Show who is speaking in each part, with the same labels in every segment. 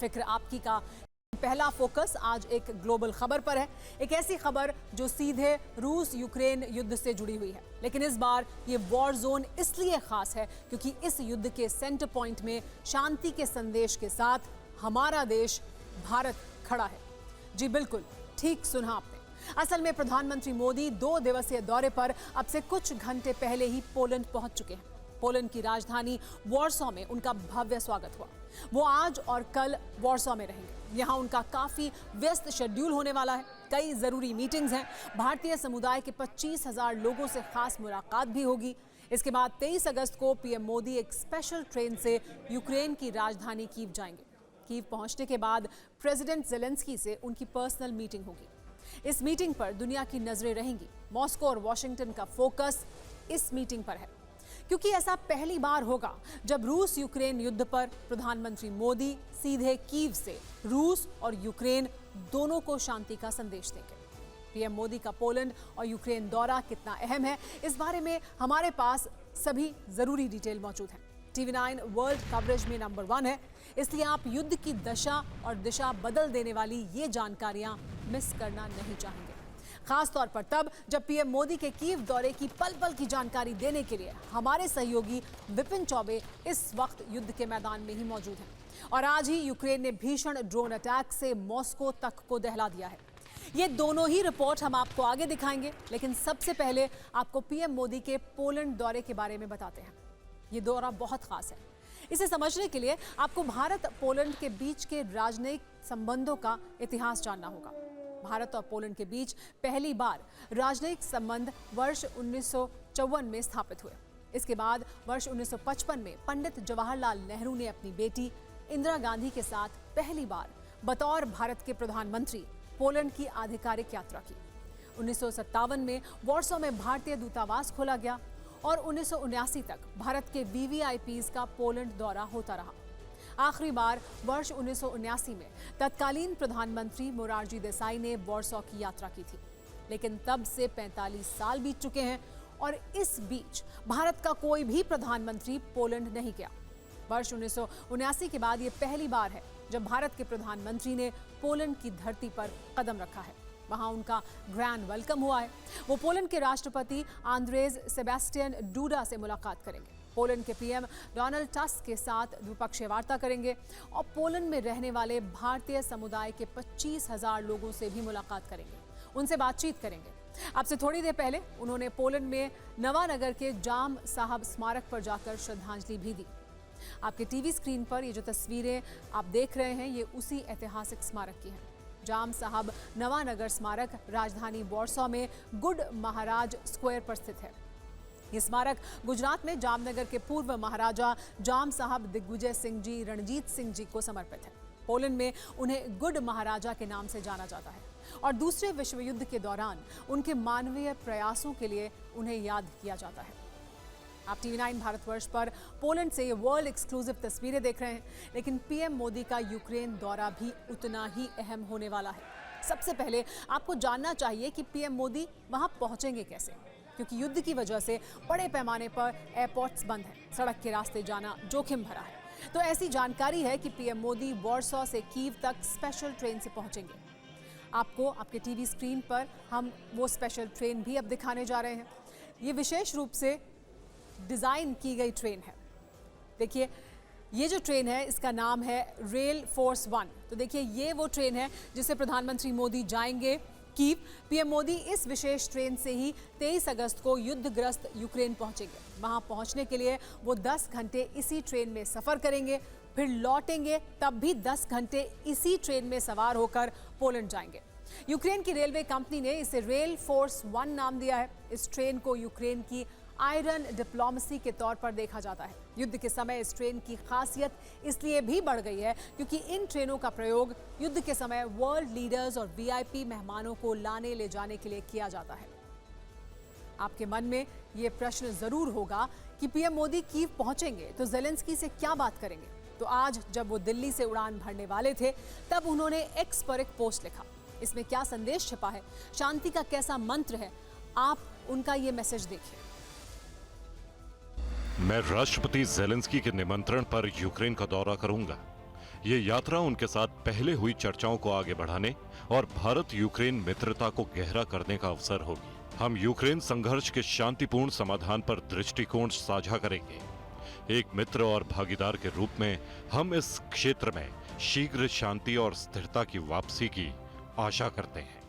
Speaker 1: फिक्र आपकी का पहला फोकस आज एक ग्लोबल खबर पर है। एक ऐसी खबर जो सीधे रूस यूक्रेन युद्ध से जुड़ी हुई है, लेकिन इस बार ये वॉर जोन इसलिए खास है क्योंकि इस युद्ध के सेंटर पॉइंट में शांति के संदेश के साथ हमारा देश भारत खड़ा है। जी बिल्कुल ठीक सुना आपने। असल में प्रधानमंत्री मोदी 2 दिवसीय दौरे पर अब से कुछ घंटे पहले ही पोलैंड पहुंच चुके हैं। पोलैंड की राजधानी वॉर्सो में उनका भव्य स्वागत हुआ। वो आज और कल वॉर्सो में रहेंगे। यहाँ उनका काफी व्यस्त शेड्यूल होने वाला है। कई जरूरी मीटिंग्स हैं। भारतीय समुदाय के 25,000 लोगों से खास मुलाकात भी होगी। इसके बाद 23 अगस्त को पीएम मोदी एक स्पेशल ट्रेन से यूक्रेन की राजधानी कीव जाएंगे। कीव पहुंचने के बाद प्रेसिडेंट ज़ेलेंस्की से उनकी पर्सनल मीटिंग होगी। इस मीटिंग पर दुनिया की नजरें रहेंगी। मॉस्को और वॉशिंगटन का फोकस इस मीटिंग पर है, क्योंकि ऐसा पहली बार होगा जब रूस यूक्रेन युद्ध पर प्रधानमंत्री मोदी सीधे कीव से रूस और यूक्रेन दोनों को शांति का संदेश देंगे। पीएम मोदी का पोलैंड और यूक्रेन दौरा कितना अहम है, इस बारे में हमारे पास सभी जरूरी डिटेल मौजूद है। TV9 वर्ल्ड कवरेज में नंबर 1 है, इसलिए आप युद्ध की दशा और दिशा बदल देने वाली ये जानकारियां मिस करना नहीं चाहेंगे, खास तौर पर तब जब पीएम मोदी के कीव दौरे की पल पल की जानकारी देने के लिए हमारे सहयोगी विपिन चौबे इस वक्त युद्ध के मैदान में ही मौजूद हैं। और आज ही यूक्रेन ने भीषण ड्रोन अटैक से मॉस्को तक को दहला दिया है। ये दोनों ही रिपोर्ट हम आपको आगे दिखाएंगे, लेकिन सबसे पहले आपको पीएम मोदी के पोलैंड दौरे के बारे में बताते हैं। ये दौरा बहुत खास है। इसे समझने के लिए आपको भारत पोलैंड के बीच के राजनयिक संबंधों का इतिहास जानना होगा। भारत और पोलैंड के बीच पहली बार राजनयिक संबंध वर्ष 1954 में स्थापित हुए। इसके बाद वर्ष 1955 में पंडित जवाहरलाल नेहरू ने अपनी बेटी इंदिरा गांधी के साथ पहली बार बतौर भारत के प्रधानमंत्री पोलैंड की आधिकारिक यात्रा की। 1957 में वॉर्सो में भारतीय दूतावास खोला गया और 1979 तक भारत के VVIPs का पोलैंड दौरा होता रहा। आखिरी बार वर्ष 1979 में तत्कालीन प्रधानमंत्री मोरारजी देसाई ने वॉर्सो की यात्रा की थी, लेकिन तब से 45 साल बीत चुके हैं और इस बीच भारत का कोई भी प्रधानमंत्री पोलैंड नहीं गया। वर्ष 1979 के बाद ये पहली बार है जब भारत के प्रधानमंत्री ने पोलैंड की धरती पर कदम रखा है। वहां उनका ग्रैंड वेलकम हुआ है। वो पोलैंड के राष्ट्रपति आंद्रेज सेबेस्टियन डूडा से मुलाकात करेंगे। पोलैंड के पीएम डोनाल्ड टस्क के साथ द्विपक्षीय वार्ता करेंगे और पोलैंड में रहने वाले भारतीय समुदाय के 25,000 लोगों से भी मुलाकात करेंगे, उनसे बातचीत करेंगे। अब से थोड़ी देर पहले उन्होंने पोलैंड में नवानगर के जाम साहब स्मारक पर जाकर श्रद्धांजलि भी दी। आपके टीवी स्क्रीन पर ये जो तस्वीरें आप देख रहे हैं, ये उसी ऐतिहासिक स्मारक की हैं। जाम साहब नवानगर स्मारक राजधानी वॉर्सो में गुड महाराज स्क्वायर पर स्थित है। ये स्मारक गुजरात में जामनगर के पूर्व महाराजा जाम साहब दिग्विजय सिंह जी रणजीत सिंह जी को समर्पित है। पोलैंड में उन्हें गुड महाराजा के नाम से जाना जाता है और दूसरे विश्व युद्ध के दौरान उनके मानवीय प्रयासों के लिए उन्हें याद किया जाता है। आप TV9 भारतवर्ष पर पोलैंड से ये वर्ल्ड एक्सक्लूसिव तस्वीरें देख रहे हैं, लेकिन पीएम मोदी का यूक्रेन दौरा भी उतना ही अहम होने वाला है। सबसे पहले आपको जानना चाहिए कि पीएम मोदी वहां पहुंचेंगे कैसे, क्योंकि युद्ध की वजह से बड़े पैमाने पर एयरपोर्ट्स बंद हैं। सड़क के रास्ते जाना जोखिम भरा है। तो ऐसी जानकारी है कि पीएम मोदी वॉर्सो से कीव तक स्पेशल ट्रेन से पहुंचेंगे। आपको आपके टीवी स्क्रीन पर हम वो स्पेशल ट्रेन भी अब दिखाने जा रहे हैं। ये विशेष रूप से डिज़ाइन की गई ट्रेन है। देखिए, ये जो ट्रेन है इसका नाम है रेल फोर्स 1। तो देखिए, ये वो ट्रेन है जिससे प्रधानमंत्री मोदी जाएंगे कीव। पीएम मोदी इस विशेष ट्रेन से ही 23 अगस्त को युद्धग्रस्त यूक्रेन पहुंचेंगे। वहां पहुंचने के लिए वो 10 घंटे इसी ट्रेन में सफ़र करेंगे, फिर लौटेंगे, तब भी 10 घंटे इसी ट्रेन में सवार होकर पोलैंड जाएंगे। यूक्रेन की रेलवे कंपनी ने इसे रेल फोर्स 1 नाम दिया है। इस ट्रेन को यूक्रेन की आयरन डिप्लोमेसी के तौर पर देखा जाता है। युद्ध के समय इस ट्रेन की खासियत इसलिए भी बढ़ गई है क्योंकि इन ट्रेनों का प्रयोग युद्ध के समय वर्ल्ड लीडर्स और VIP मेहमानों को लाने ले जाने के लिए किया जाता है। आपके मन में ये प्रश्न जरूर होगा कि पीएम मोदी कीव पहुंचेंगे तो ज़ेलेंस्की से क्या बात करेंगे। तो आज जब वो दिल्ली से उड़ान भरने वाले थे, तब उन्होंने एक्स पर एक पोस्ट लिखा। इसमें क्या संदेश छिपा है, शांति का कैसा मंत्र है, आप उनका ये मैसेज देखिए।
Speaker 2: मैं राष्ट्रपति ज़ेलेंस्की के निमंत्रण पर यूक्रेन का दौरा करूंगा। ये यात्रा उनके साथ पहले हुई चर्चाओं को आगे बढ़ाने और भारत यूक्रेन मित्रता को गहरा करने का अवसर होगी। हम यूक्रेन संघर्ष के शांतिपूर्ण समाधान पर दृष्टिकोण साझा करेंगे। एक मित्र और भागीदार के रूप में हम इस क्षेत्र में शीघ्र शांति और स्थिरता की वापसी की आशा करते हैं।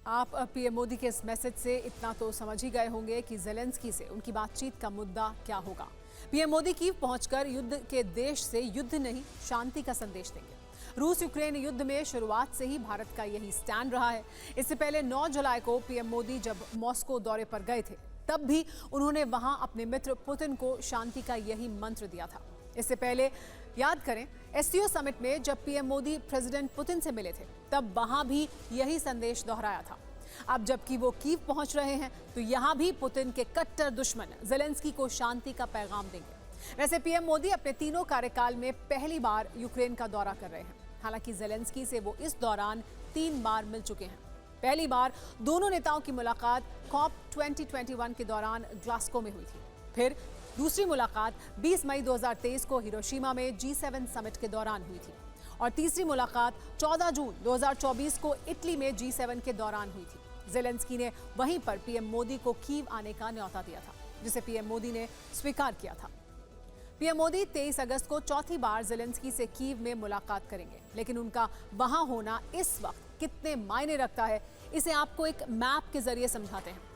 Speaker 1: आप पीएम मोदी के इस मैसेज से इतना तो समझ ही गए होंगे कि ज़ेलेंस्की से उनकी बातचीत का मुद्दा क्या होगा। पीएम मोदी कीव पहुंचकर युद्ध के देश से युद्ध नहीं शांति का संदेश देंगे। रूस यूक्रेन युद्ध में शुरुआत से ही भारत का यही स्टैंड रहा है। इससे पहले 9 जुलाई को पीएम मोदी जब मॉस्को दौरे पर गए थे, तब भी उन्होंने वहां अपने मित्र पुतिन को शांति का यही मंत्र दिया था। इससे पहले याद करें, एससीओ समिट में जब पीएम मोदी प्रेसिडेंट पुतिन से मिले थे, तब वहां भी यही संदेश दोहराया था। अब जबकि वो कीव पहुंच रहे हैं, तो यहां भी पुतिन के कट्टर दुश्मन ज़ेलेंस्की को शांति का पैगाम देंगे। वैसे पीएम मोदी अपने तीनों कार्यकाल में पहली बार यूक्रेन का दौरा कर रहे हैं। हालांकि ज़ेलेंस्की से वो इस दौरान 3 बार मिल चुके हैं। पहली बार दोनों नेताओं की मुलाकात कॉप 2021 के दौरान ग्लास्गो में हुई थी। फिर दूसरी मुलाकात 20 मई 2023 को हिरोशिमा में G7 समिट के दौरान हुई थी और तीसरी मुलाकात 14 जून 2024 को इटली में G7 के दौरान हुई थी। ज़ेलेंस्की ने वहीं पर पीएम मोदी को कीव आने का न्योता दिया था, जिसे पीएम मोदी ने स्वीकार किया था। पीएम मोदी 23 अगस्त को चौथी बार ज़ेलेंस्की से कीव में मुलाकात करेंगे, लेकिन उनका वहां होना इस वक्त कितने मायने रखता है, इसे आपको एक मैप के जरिए समझाते हैं।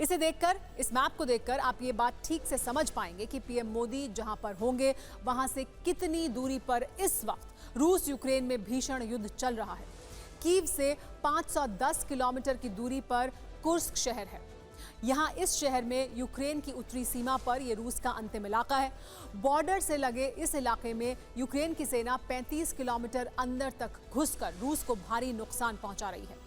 Speaker 1: इस मैप को देखकर आप ये बात ठीक से समझ पाएंगे कि पीएम मोदी जहां पर होंगे, वहां से कितनी दूरी पर इस वक्त रूस यूक्रेन में भीषण युद्ध चल रहा है। कीव से 510 किलोमीटर की दूरी पर कुर्स्क शहर है। यहाँ इस शहर में यूक्रेन की उत्तरी सीमा पर यह रूस का अंतिम इलाका है। बॉर्डर से लगे इस इलाके में यूक्रेन की सेना 35 किलोमीटर अंदर तक घुसकर रूस को भारी नुकसान पहुंचा रही है।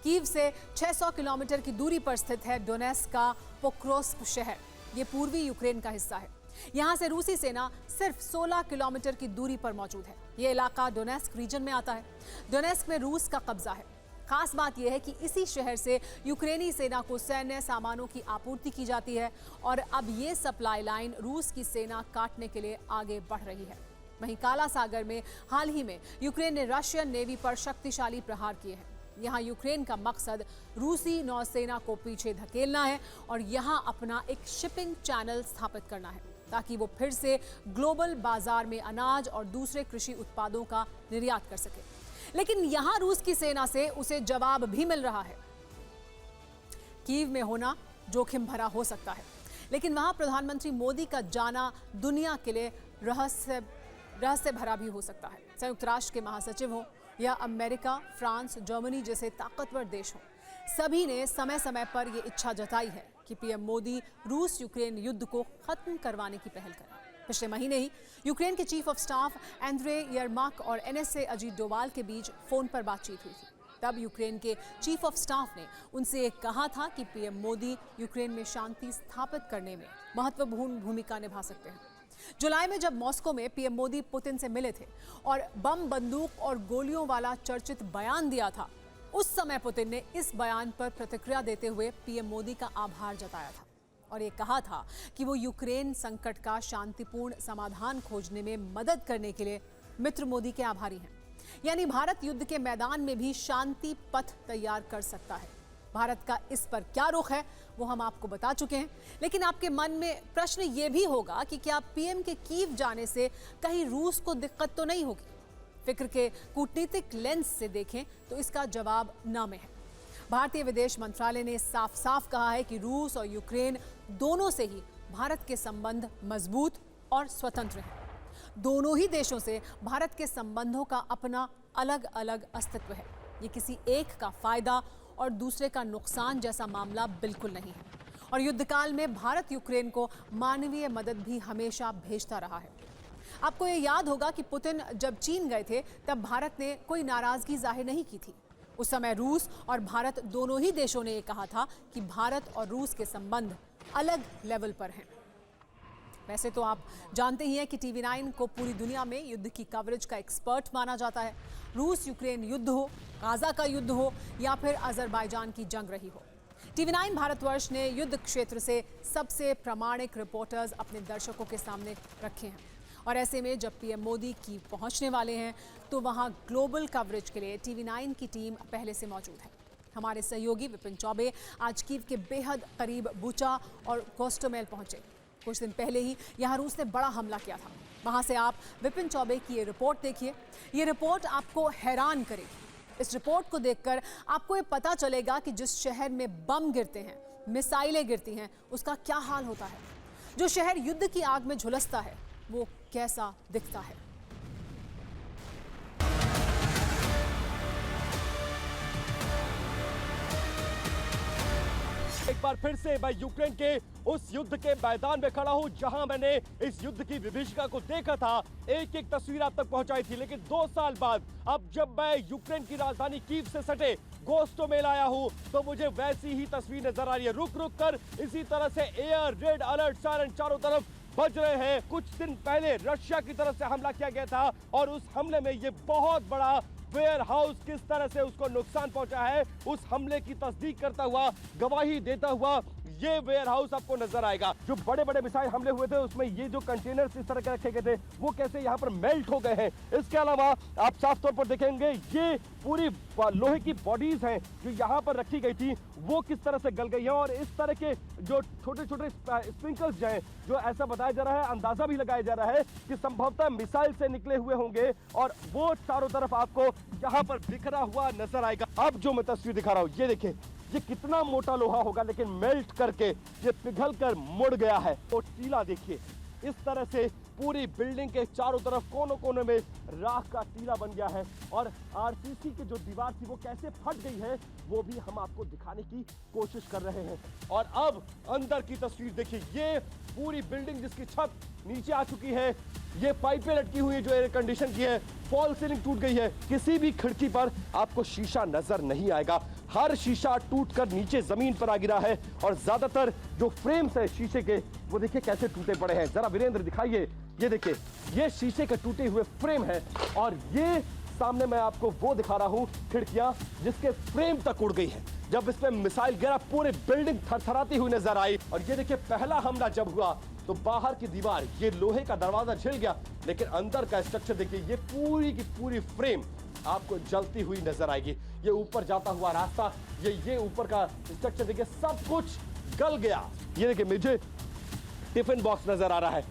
Speaker 1: कीव से 600 किलोमीटर की दूरी पर स्थित है डोनेस्क का पोक्रोव्स्क शहर। ये पूर्वी यूक्रेन का हिस्सा है। यहाँ से रूसी सेना सिर्फ 16 किलोमीटर की दूरी पर मौजूद है। ये इलाका डोनेस्क रीजन में आता है। डोनेस्क में रूस का कब्जा है। खास बात यह है कि इसी शहर से यूक्रेनी सेना को सैन्य सामानों की आपूर्ति की जाती है और अब ये सप्लाई लाइन रूस की सेना काटने के लिए आगे बढ़ रही है। वहीं काला सागर में हाल ही में यूक्रेन ने रशियन नेवी पर शक्तिशाली प्रहार किए हैं। यहाँ यूक्रेन का मकसद रूसी नौसेना को पीछे धकेलना है और यहाँ अपना एक शिपिंग चैनल स्थापित करना है, ताकि वो फिर से ग्लोबल बाजार में अनाज और दूसरे कृषि उत्पादों का निर्यात कर सके। लेकिन यहां रूस की सेना से उसे जवाब भी मिल रहा है। कीव में होना जोखिम भरा हो सकता है, लेकिन वहां प्रधानमंत्री मोदी का जाना दुनिया के लिए रहस्य भरा भी हो सकता है। संयुक्त राष्ट्र के महासचिव हो या अमेरिका, फ्रांस, जर्मनी जैसे ताकतवर देश हो, सभी ने समय समय पर यह इच्छा जताई है कि पीएम मोदी रूस यूक्रेन युद्ध को खत्म करवाने की पहल करें। पिछले महीने ही यूक्रेन के चीफ ऑफ स्टाफ एंड्रे यरमाक और एनएसए अजीत डोवाल के बीच फोन पर बातचीत हुई थी। तब यूक्रेन के चीफ ऑफ स्टाफ ने उनसे कहा था कि पीएम मोदी यूक्रेन में शांति स्थापित करने में महत्वपूर्ण भूमिका निभा सकते हैं। जुलाई में जब मॉस्को में पीएम मोदी पुतिन से मिले थे और बम, बंदूक और गोलियों वाला चर्चित बयान दिया था, उस समय पुतिन ने इस बयान पर प्रतिक्रिया देते हुए पीएम मोदी का आभार जताया था और ये कहा था कि वो यूक्रेन संकट का शांतिपूर्ण समाधान खोजने में मदद करने के लिए मित्र मोदी के आभारी हैं। यानी भारत युद्ध के मैदान में भी शांति पथ तैयार कर सकता है। भारत का इस पर क्या रुख है वो हम आपको बता चुके हैं, लेकिन आपके मन में प्रश्न ये भी होगा कि क्या पीएम के कीव जाने से कहीं रूस को दिक्कत तो नहीं होगी? फिक्र के कूटनीतिक लेंस से देखें तो इसका जवाब ना में है। भारतीय विदेश मंत्रालय ने साफ साफ कहा है कि रूस और यूक्रेन दोनों से ही भारत के संबंध मजबूत और स्वतंत्र हैं। दोनों ही देशों से भारत के संबंधों का अपना अलग अलग अस्तित्व है। ये किसी एक का फायदा और दूसरे का नुकसान जैसा मामला बिल्कुल नहीं है। और युद्धकाल में भारत यूक्रेन को मानवीय मदद भी हमेशा भेजता रहा है। आपको ये याद होगा कि पुतिन जब चीन गए थे, तब भारत ने कोई नाराजगी जाहिर नहीं की थी। उस समय रूस और भारत दोनों ही देशों ने ये कहा था कि भारत और रूस के संबंध अलग लेवल पर हैं। वैसे तो आप जानते ही हैं कि टीवी 9 को पूरी दुनिया में युद्ध की कवरेज का एक्सपर्ट माना जाता है। रूस यूक्रेन युद्ध हो, गाजा का युद्ध हो या फिर अजरबैजान की जंग रही हो, टीवी 9 भारतवर्ष ने युद्ध क्षेत्र से सबसे प्रामाणिक रिपोर्टर्स अपने दर्शकों के सामने रखे हैं और ऐसे में जब पीएम मोदी कीव पहुंचने वाले हैं तो वहां ग्लोबल कवरेज के लिए TV9 की टीम पहले से मौजूद है। हमारे सहयोगी विपिन चौबे आज कीव के बेहद करीब बुचा और गोस्टोमेल पहुंचे। कुछ दिन पहले ही यहां रूस ने बड़ा हमला किया था। वहां से आप विपिन चौबे की ये रिपोर्ट देखिए। ये रिपोर्ट आपको हैरान करेगी। इस रिपोर्ट को देखकर आपको ये पता चलेगा कि जिस शहर में बम गिरते हैं, मिसाइलें गिरती हैं, उसका क्या हाल होता है। जो शहर युद्ध की आग में झुलसता है वो कैसा दिखता है।
Speaker 3: एक बार फिर से मैं यूक्रेन के उस युद्ध के मैदान में खड़ा हूं जहां मैंने इस युद्ध की विभीषिका को देखा था। एक एक तस्वीर आप तक पहुंचाई थी, लेकिन 2 साल बाद अब जब मैं यूक्रेन की राजधानी कीव से सटे गोस्टोमेल आया हूं तो मुझे वैसी ही तस्वीर नजर आ रही है। रुक रुक कर इसी तरह से एयर रेड अलर्ट सायरन चारों तरफ बज रहे हैं। कुछ दिन पहले रशिया की तरफ से हमला किया गया था और उस हमले में ये बहुत बड़ा वेयर हाउस किस तरह से उसको नुकसान पहुंचा है, उस हमले की तस्दीक करता हुआ, गवाही देता हुआ ये वेयर हाउस आपको नजर आएगा। जो बड़े बड़े मिसाइल हमले हुए थे उसमें ये जो कंटेनर्स इस तरह के रखे गए थे वो कैसे यहाँ पर मेल्ट हो गए हैं। इसके अलावा आप साफ तौर पर देखेंगे ये पूरी लोहे की बॉडीज हैं जो यहाँ पर रखी गई थी वो किस तरह से गल गई है। और इस तरह के जो छोटे छोटे स्प्रिंकल्स हैं जो ऐसा बताया जा रहा है, अंदाजा भी लगाया जा रहा है कि संभवतः मिसाइल से निकले हुए होंगे और वो चारों तरफ आपको यहाँ पर बिखरा हुआ नजर आएगा। अब जो मैं तस्वीर दिखा रहा हूँ ये देखिए, ये कितना मोटा लोहा होगा लेकिन मेल्ट करके ये पिघल कर मुड़ गया है। और टीला देखिए, इस तरह से पूरी बिल्डिंग के चारों तरफ कोनों कोने में राख का टीला बन गया है और आरसीसी की जो दीवार थी वो कैसे फट गई है वो भी हम आपको दिखाने की कोशिश कर रहे हैं। और अब अंदर की तस्वीर देखिए, ये पूरी बिल्डिंग जिसकी छत नीचे आ चुकी है, ये पाइपें लटकी हुई है जो एयर कंडीशन की है, फॉल सीलिंग टूट गई है, किसी भी खिड़की पर आपको शीशा नजर नहीं आएगा। हर शीशा टूटकर नीचे जमीन पर आ गिरा है और ज्यादातर जो फ्रेम्स है शीशे के वो देखिए कैसे टूटे पड़े हैं। जरा वीरेंद्र दिखाइए, ये देखिए ये शीशे के टूटे हुए फ्रेम है और ये सामने मैं आपको वो दिखा रहा हूं खिड़कियां जिसके फ्रेम तक उड़ गई है। जब इस पे मिसाइल गिरा पूरी बिल्डिंग थरथराती हुई नजर आई। और ये देखिए पहला हमला जब हुआ तो बाहर की दीवार, ये लोहे का दरवाजा छिल गया, लेकिन अंदर का स्ट्रक्चर देखिए, ये पूरी की पूरी फ्रेम आपको जलती हुई नजर आएगी। ये ऊपर जाता हुआ रास्ता, ये ऊपर का स्ट्रक्चर देखिए, सब कुछ गल गया। ये देखिए मुझे टिफिन बॉक्स नजर आ रहा है,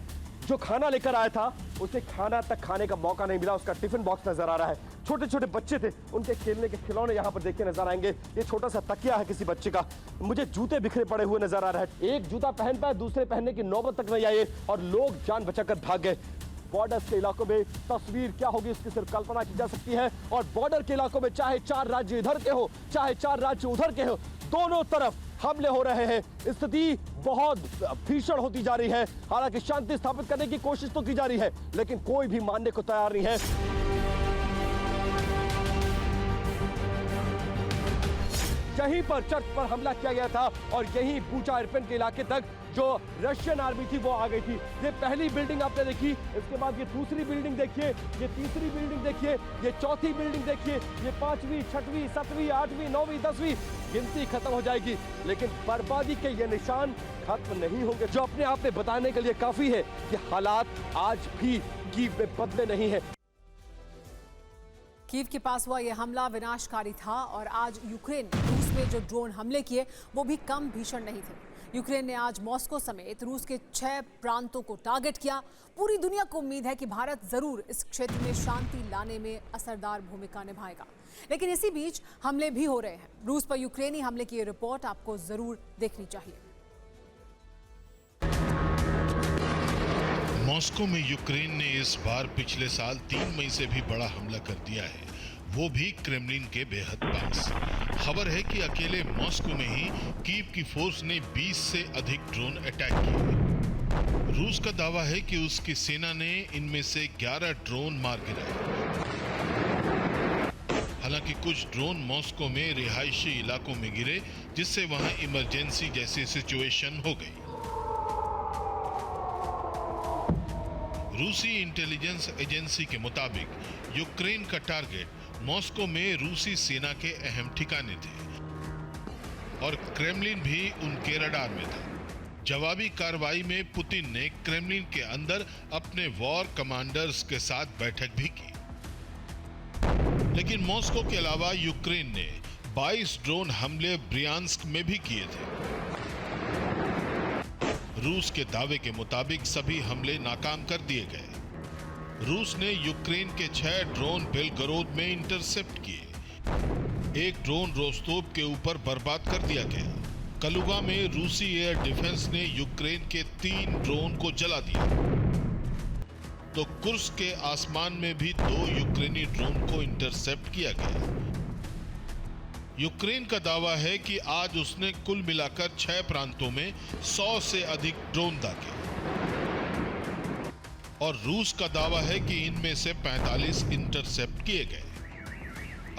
Speaker 3: जो खाना लेकर आया था उसे खाना तक खाने का मौका नहीं मिला, उसका टिफिन बॉक्स नजर आ रहा है। छोटे छोटे बच्चे थे, उनके खेलने के खिलौने यहाँ पर देखे नजर आएंगे। ये छोटा सा तकिया है किसी बच्चे का। मुझे जूते बिखरे पड़े हुए नजर आ रहा है, एक जूता पहन पाए दूसरे पहनने की नौबत तक नहीं आई और लोग जान बचाकर भाग गए। बॉर्डर के इलाकों में तस्वीर क्या होगी इसकी सिर्फ कल्पना की जा सकती है। और बॉर्डर के इलाकों में चाहे 4 राज्य इधर के हो चाहे 4 राज्य उधर के हो, दोनों तरफ हमले हो रहे हैं। स्थिति बहुत भीषण होती जा रही है। हालांकि शांति स्थापित करने की कोशिश तो की जा रही है लेकिन कोई भी मानने को तैयार नहीं है। यहीं पर चर्च पर हमला किया गया था और यहीं बूचा इरपिन के इलाके तक जो रशियन आर्मी थी वो आ गई थी। ये पहली बिल्डिंग आपने देखी, इसके बाद ये दूसरी बिल्डिंग देखिए, ये तीसरी बिल्डिंग देखिए, ये चौथी बिल्डिंग देखिए, ये 5वीं 6वीं 7वीं 8वीं 9वीं 10वीं गिनती खत्म हो जाएगी लेकिन बर्बादी के ये निशान खत्म नहीं होंगे, जो अपने आप में बताने के लिए काफी है कि हालात आज भी कीव में बदले नहीं है।
Speaker 1: कीव के पास हुआ यह हमला विनाशकारी था और आज यूक्रेन रूस में जो ड्रोन हमले किए वो भी कम भीषण नहीं थे। यूक्रेन ने आज मॉस्को समेत रूस के 6 प्रांतों को टारगेट किया। पूरी दुनिया को उम्मीद है कि भारत जरूर इस क्षेत्र में शांति लाने में असरदार भूमिका निभाएगा। लेकिन इसी बीच हमले भी हो रहे हैं। रूस पर यूक्रेनी हमले की रिपोर्ट आपको जरूर देखनी चाहिए।
Speaker 4: मॉस्को में यूक्रेन ने इस बार पिछले साल 3 मई से भी बड़ा हमला कर दिया है, वो भी क्रेमलिन के बेहद पास। खबर है कि अकेले मॉस्को में ही कीव की फोर्स ने 20 से अधिक ड्रोन अटैक किए। रूस का दावा है कि उसकी सेना ने इनमें से 11 ड्रोन मार गिराए। हालांकि कुछ ड्रोन मॉस्को में रिहायशी इलाकों में गिरे जिससे वहां इमरजेंसी जैसी सिचुएशन हो गई। रूसी इंटेलिजेंस एजेंसी के मुताबिक यूक्रेन का टारगेट मॉस्को में रूसी सेना के अहम ठिकाने थे और क्रेमलिन भी उनके रडार में था। जवाबी कार्रवाई में पुतिन ने क्रेमलिन के अंदर अपने वॉर कमांडर्स के साथ बैठक भी की। लेकिन मॉस्को के अलावा यूक्रेन ने 22 ड्रोन हमले ब्रियांस्क में भी किए थे। रूस के दावे के मुताबिक सभी हमले नाकाम कर दिए गए। रूस ने यूक्रेन के 6 ड्रोन बेलगरोद में इंटरसेप्ट किए। एक ड्रोन रोस्तोव के ऊपर बर्बाद कर दिया गया। कलुगा में रूसी एयर डिफेंस ने यूक्रेन के 3 ड्रोन को जला दिया। तो कुर्स्क के आसमान में भी 2 यूक्रेनी ड्रोन को इंटरसेप्ट किया गया। यूक्रेन का दावा है कि आज उसने कुल मिलाकर 6 प्रांतों में 100 से अधिक ड्रोन दागे और रूस का दावा है कि इनमें से 45 इंटरसेप्ट किए गए।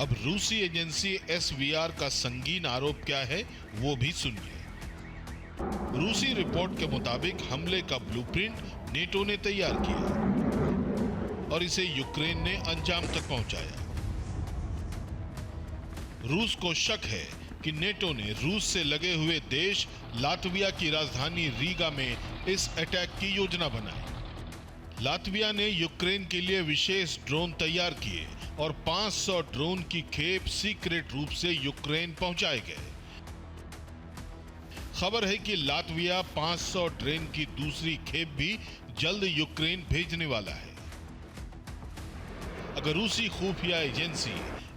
Speaker 4: अब रूसी एजेंसी SVR का संगीन आरोप क्या है वो भी सुनिए। रूसी रिपोर्ट के मुताबिक हमले का ब्लूप्रिंट नेटो ने तैयार किया और इसे यूक्रेन ने अंजाम तक पहुंचाया। रूस को शक है कि नेटो ने रूस से लगे हुए देश लातविया की राजधानी रीगा में इस अटैक की योजना बनाई। लातविया ने यूक्रेन के लिए विशेष ड्रोन तैयार किए और 500 ड्रोन की खेप सीक्रेट रूप से यूक्रेन पहुंचाए गए। खबर है कि लातविया 500 ड्रोन की दूसरी खेप भी जल्द यूक्रेन भेजने वाला है। अगर रूसी खुफिया एजेंसी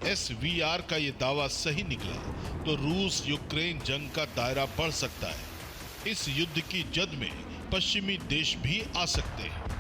Speaker 4: SVR का ये दावा सही निकला तो रूस यूक्रेन जंग का दायरा बढ़ सकता है। इस युद्ध की जद में पश्चिमी देश भी आ सकते हैं।